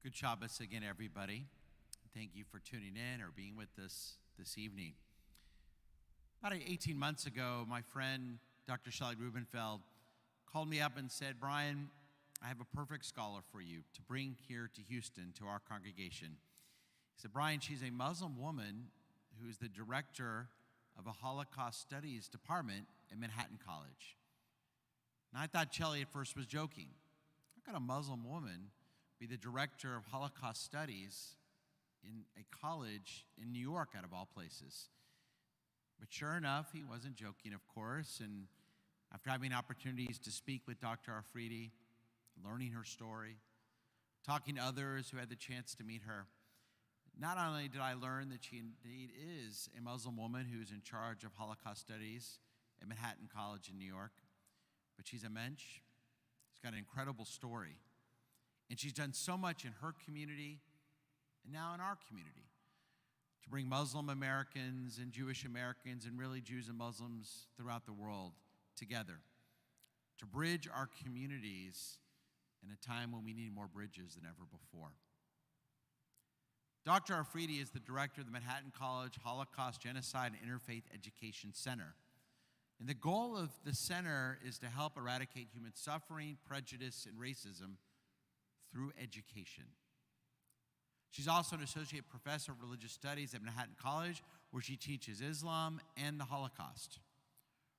Good Shabbat again, everybody. Thank you for tuning in or being with us this evening. About 18 months ago, my friend, Dr. Shelley Rubenfeld, called me up and said, Brian, I have a perfect scholar for you to bring here to Houston to our congregation. He said, Brian, she's a Muslim woman who's the director of a Holocaust Studies department at Manhattan College. And I thought Shelley at first was joking. How could a Muslim woman be the director of Holocaust Studies in a college in New York, out of all places? But sure enough, he wasn't joking, of course, and after having opportunities to speak with Dr. Afridi, learning her story, talking to others who had the chance to meet her, not only did I learn that she indeed is a Muslim woman who's in charge of Holocaust Studies at Manhattan College in New York, but she's a mensch. She's got an incredible story. And she's done so much in her community and now in our community to bring Muslim Americans and Jewish Americans and really Jews and Muslims throughout the world together, to bridge our communities in a time when we need more bridges than ever before. Dr. Afridi is the director of the Manhattan College Holocaust, Genocide, and Interfaith Education Center. And the goal of the center is to help eradicate human suffering, prejudice, and racism through education. She's also an associate professor of religious studies at Manhattan College, where she teaches Islam and the Holocaust.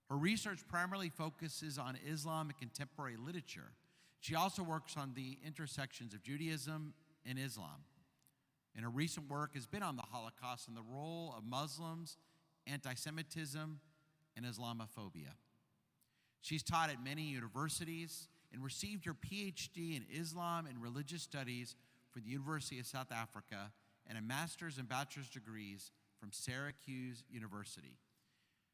Her research primarily focuses on Islam and contemporary literature. She also works on the intersections of Judaism and Islam. And her recent work has been on the Holocaust and the role of Muslims, anti-Semitism, and Islamophobia. She's taught at many universities and received her PhD in Islam and Religious Studies from the University of South Africa and a master's and bachelor's degrees from Syracuse University.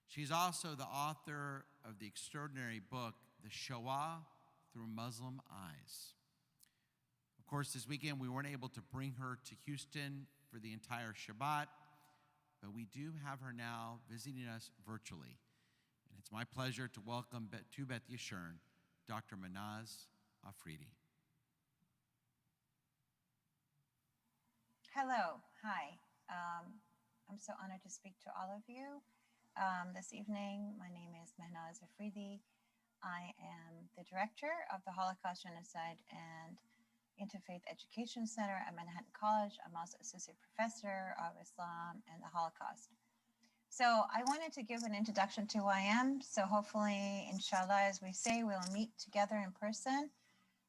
She's also the author of the extraordinary book, The Shoah Through Muslim Eyes. Of course, this weekend we weren't able to bring her to Houston for the entire Shabbat, but we do have her now visiting us virtually. And it's my pleasure to welcome to Beth Yeshurun, Dr. Mehnaz Afridi. Hello, hi. I'm so honored to speak to all of you this evening. My name is Mehnaz Afridi. I am the director of the Holocaust, Genocide, and Interfaith Education Center at Manhattan College. I'm also associate professor of Islam and the Holocaust. So I wanted to give an introduction to who I am. So hopefully, inshallah, as we say, we'll meet together in person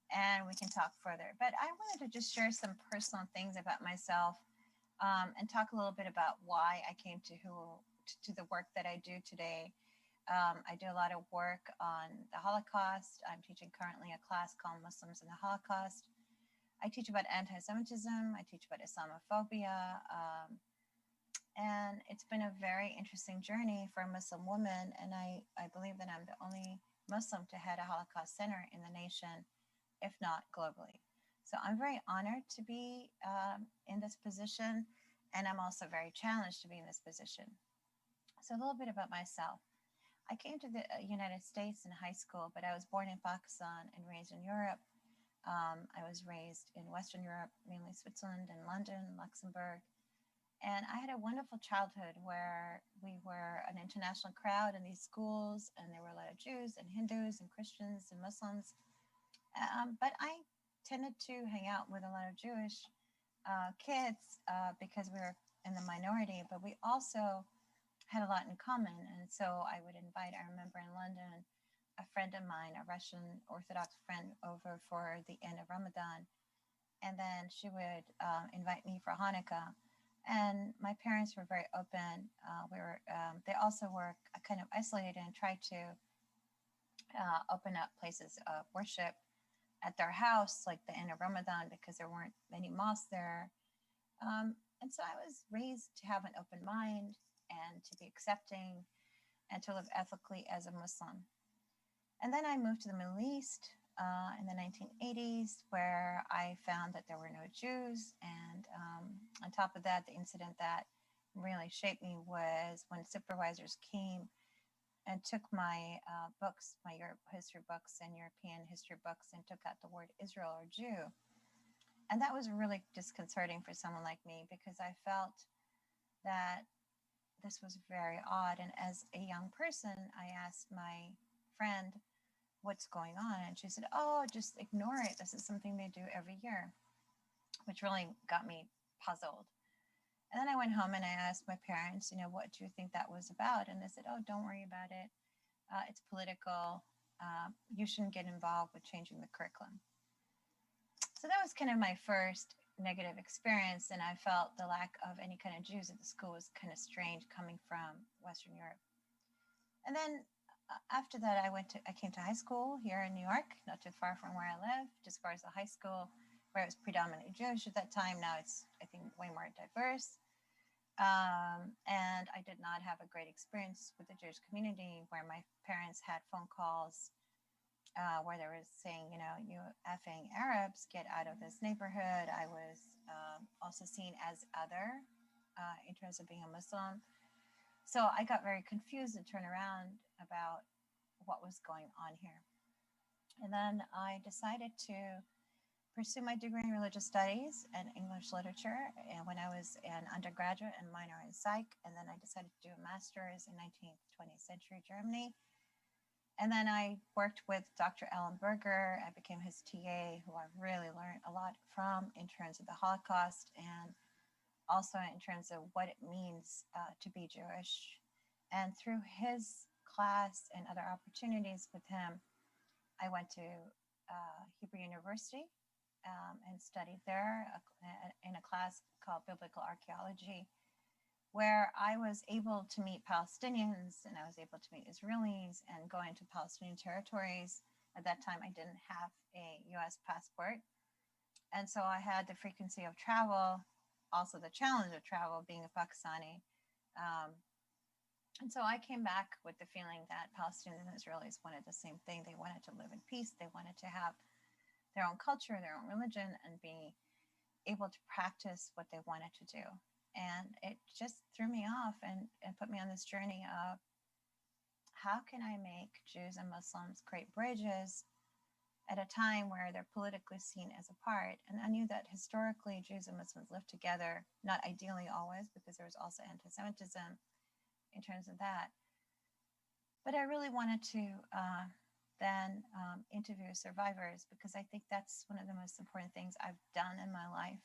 and we can talk further. But I wanted to just share some personal things about myself and talk a little bit about why I came to the work that I do today. I do a lot of work on the Holocaust. I'm teaching currently a class called Muslims in the Holocaust. I teach about anti-Semitism. I teach about Islamophobia. And it's been a very interesting journey for a Muslim woman. And I believe that I'm the only Muslim to head a Holocaust center in the nation, if not globally. So I'm very honored to be in this position. And I'm also very challenged to be in this position. So a little bit about myself. I came to the United States in high school, but I was born in Pakistan and raised in Europe. I was raised in Western Europe, mainly Switzerland and London, Luxembourg. And I had a wonderful childhood where we were an international crowd in these schools, and there were a lot of Jews and Hindus and Christians and Muslims. But I tended to hang out with a lot of Jewish kids because we were in the minority, but we also had a lot in common. And so I would invite, I remember in London, a friend of mine, a Russian Orthodox friend, over for the end of Ramadan. And then she would invite me for Hanukkah. And my parents were very open. They also were kind of isolated and tried to open up places of worship at their house, like the end of Ramadan, because there weren't many mosques there. And so I was raised to have an open mind and to be accepting and to live ethically as a Muslim. And then I moved to the Middle East in the 1980s, where I found that there were no Jews. And on top of that, the incident that really shaped me was when supervisors came and took my books, my Europe history books and European history books, and took out the word Israel or Jew. And that was really disconcerting for someone like me because I felt that this was very odd. And as a young person, I asked my friend, what's going on? And she said, oh, just ignore it. This is something they do every year, which really got me puzzled. And then I went home and I asked my parents, what do you think that was about? And they said, oh, don't worry about it. It's political. You shouldn't get involved with changing the curriculum. So that was kind of my first negative experience. And I felt the lack of any kind of Jews at the school was kind of strange coming from Western Europe. And then after that, I came to high school here in New York, not too far from where I live, just as far as the high school, where it was predominantly Jewish at that time. Now it's, I think, way more diverse. And I did not have a great experience with the Jewish community, where my parents had phone calls where they were saying, you effing Arabs, get out of this neighborhood. I was also seen as other in terms of being a Muslim. So I got very confused and turned around about what was going on here. And then I decided to pursue my degree in religious studies and English literature, and when I was an undergraduate and minor in psych. And then I decided to do a master's in 19th, 20th century Germany. And then I worked with Dr. Alan Berger. I became his TA, who I really learned a lot from in terms of the Holocaust and also in terms of what it means to be Jewish. And through his class and other opportunities with him, I went to Hebrew University and studied there in a class called Biblical Archaeology, where I was able to meet Palestinians and I was able to meet Israelis and go into Palestinian territories. At that time, I didn't have a US passport. And so I had the frequency of travel, also the challenge of travel, being a Pakistani. And so I came back with the feeling that Palestinians and Israelis wanted the same thing. They wanted to live in peace. They wanted to have their own culture, their own religion, and be able to practice what they wanted to do. And it just threw me off and put me on this journey of how can I make Jews and Muslims create bridges at a time where they're politically seen as apart. And I knew that historically Jews and Muslims lived together, not ideally always, because there was also anti-Semitism in terms of that. But I really wanted to then interview survivors, because I think that's one of the most important things I've done in my life,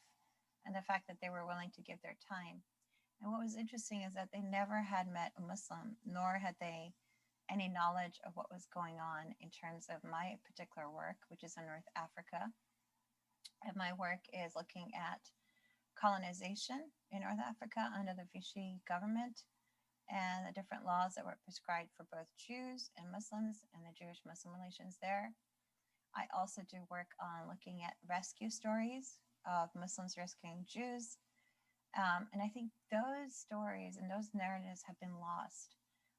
and the fact that they were willing to give their time. And what was interesting is that they never had met a Muslim, nor had they any knowledge of what was going on in terms of my particular work, which is in North Africa. And my work is looking at colonization in North Africa under the Vichy government and the different laws that were prescribed for both Jews and Muslims and the Jewish-Muslim relations there. I also do work on looking at rescue stories of Muslims rescuing Jews. And I think those stories and those narratives have been lost.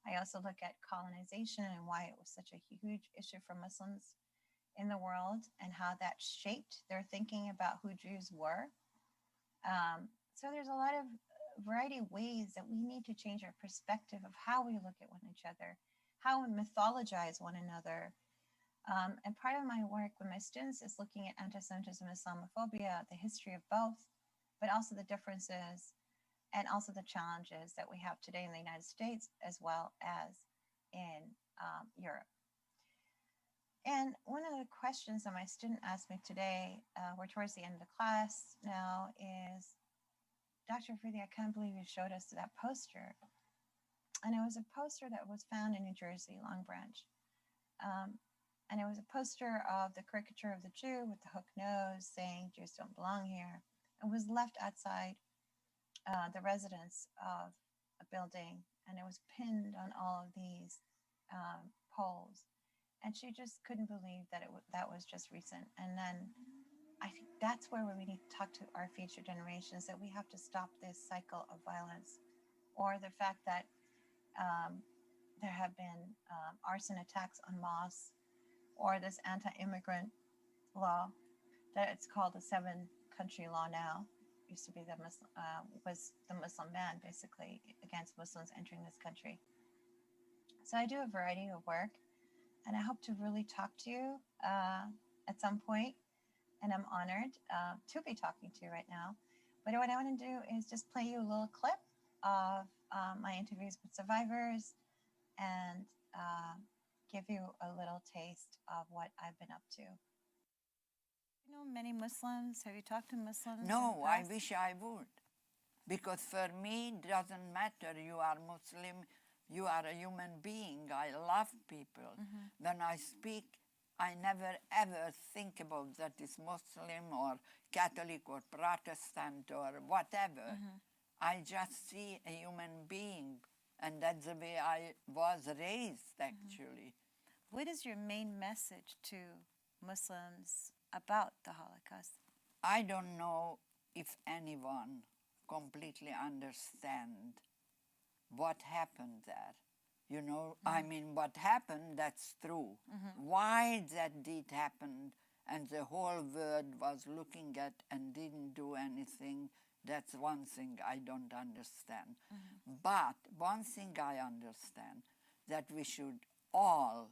I also look at colonization and why it was such a huge issue for Muslims in the world and how that shaped their thinking about who Jews were. So there's a lot of variety of ways that we need to change our perspective of how we look at one another, how we mythologize one another. And part of my work with my students is looking at anti-Semitism and Islamophobia, the history of both, but also the differences and also the challenges that we have today in the United States, as well as in Europe. And one of the questions that my student asked me today, we're towards the end of the class now, is, Dr. Afridi, I can't believe you showed us that poster. And it was a poster that was found in New Jersey, Long Branch. And it was a poster of the caricature of the Jew with the hook nose saying Jews don't belong here. It was left outside the residence of a building, and it was pinned on all of these poles. And she just couldn't believe that that was just recent. And then I think that's where we need to talk to our future generations, that we have to stop this cycle of violence, or the fact that there have been arson attacks on mosques, or this anti-immigrant law that it's called the 7-country law now. Used to be was the Muslim ban, basically, against Muslims entering this country. So I do a variety of work, and I hope to really talk to you at some point and I'm honored to be talking to you right now. But what I want to do is just play you a little clip of my interviews with survivors and give you a little taste of what I've been up to. You know many Muslims? Have you talked to Muslims? No, I wish I would. Because for me, it doesn't matter. You are Muslim, you are a human being. I love people. When I speak, I never ever think about that it's Muslim or Catholic or Protestant or whatever. I just see a human being, and that's the way I was raised, actually. What is your main message to Muslims about the Holocaust? I don't know if anyone completely understand what happened there. You know, I mean, what happened, that's true. Why that did happen and the whole world was looking at and didn't do anything, that's one thing I don't understand. But one thing I understand, that we should all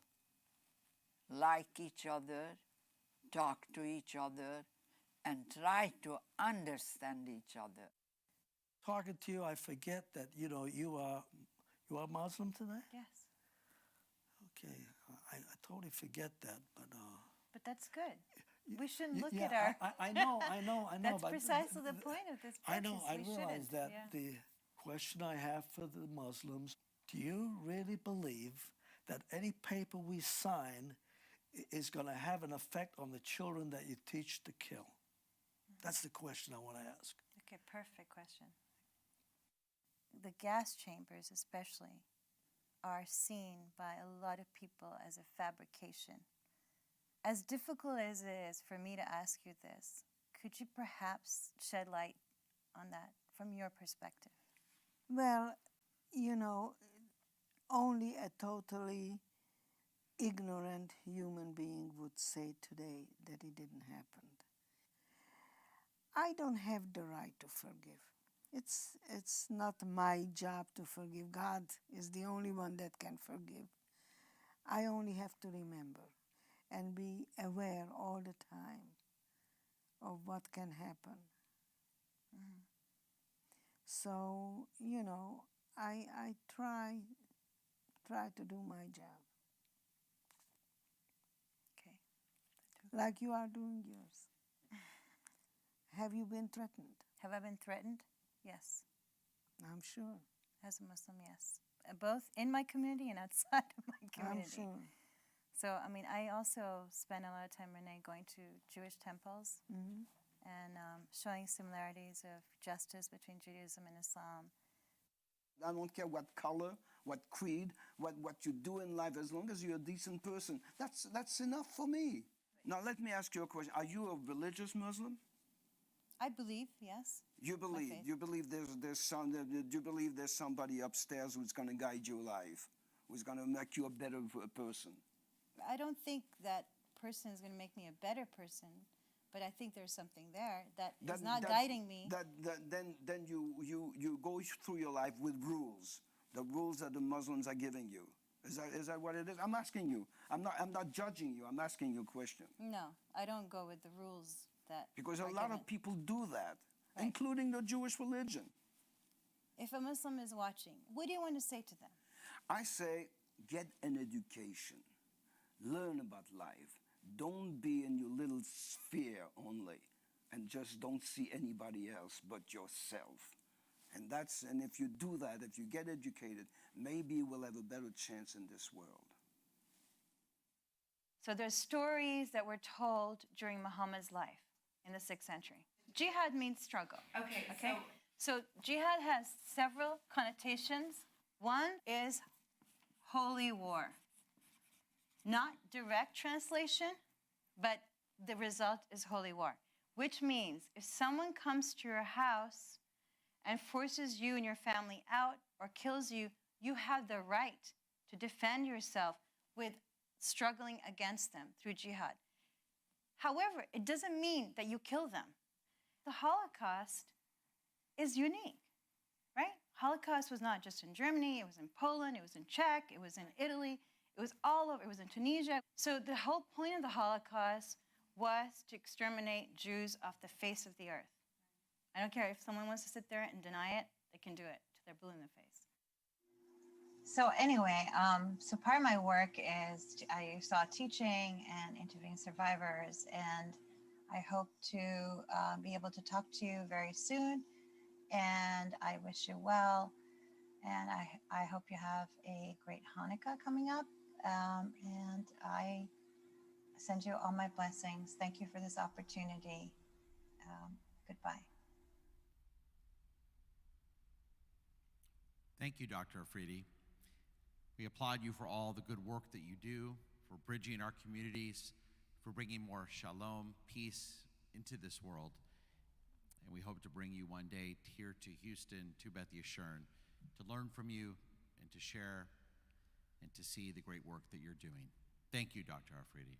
like each other, talk to each other, and try to understand each other. Talking to you, I forget that, you know, you are Muslim today? Yes. Okay, I totally forget that, but... But that's good. We shouldn't look yeah, at our... I know. That's but precisely the point of this practice. I know, I We realize shouldn't, that yeah. the question I have for the Muslims, do you really believe that any paper we sign is going to have an effect on the children that you teach to kill? That's the question I want to ask. Okay, perfect question. The gas chambers especially are seen by a lot of people as a fabrication. As difficult as it is for me to ask you this, could you perhaps shed light on that from your perspective? Well, you know, only a totally ignorant human being would say today that it didn't happen. I don't have the right to forgive. It's not my job to forgive. God is the only one that can forgive. I only have to remember and be aware all the time of what can happen. So, you know, I try to do my job. Okay. Like you are doing yours. Have you been threatened? Have I been threatened? Yes. I'm sure. As a Muslim, yes. Both in my community and outside of my community. I'm sure. So, I mean, I also spend a lot of time, Renee, going to Jewish temples and showing similarities of justice between Judaism and Islam. I don't care what color, what creed, what you do in life, as long as you're a decent person, that's enough for me. Now, let me ask you a question. Are you a religious Muslim? I believe, yes. You believe? faith. You believe you believe there's somebody upstairs who's going to guide your life, who's going to make you a better person? I don't think that person is going to make me a better person, but I think there's something there that is not guiding me. Then you go through your life with rules, the rules that the Muslims are giving you. Is that what it is? I'm asking you. I'm not judging you. I'm asking you a question. No, I don't go with the rules that Because a are lot given. of people do that, Right. including the Jewish religion. If a Muslim is watching, what do you want to say to them? I say, get an education. Learn about life. Don't be in your little sphere only, and just don't see anybody else but yourself. And if you do that, if you get educated, maybe we'll have a better chance in this world. So there's stories that were told during Muhammad's life in the 6th century. Jihad means struggle. Okay. So jihad has several connotations. One is holy war. Not direct translation, but the result is holy war, which means if someone comes to your house and forces you and your family out or kills you, you have the right to defend yourself with struggling against them through jihad. However, it doesn't mean that you kill them. The Holocaust is unique, right? Holocaust was not just in Germany, it was in Poland, it was in Czech, it was in Italy, it was all over, it was in Tunisia. So the whole point of the Holocaust was to exterminate Jews off the face of the earth. I don't care if someone wants to sit there and deny it, they can do it till they're blue in the face. So anyway, so part of my work is I saw teaching and interviewing survivors, and I hope to be able to talk to you very soon. And I wish you well, and I hope you have a great Hanukkah coming up. And I send you all my blessings. Thank you for this opportunity. Goodbye. Thank you, Dr. Afridi. We applaud you for all the good work that you do, for bridging our communities, for bringing more shalom, peace into this world. And we hope to bring you one day here to Houston, to Beth Yeshurun, to learn from you and to share and to see the great work that you're doing. Thank you, Dr. Afridi.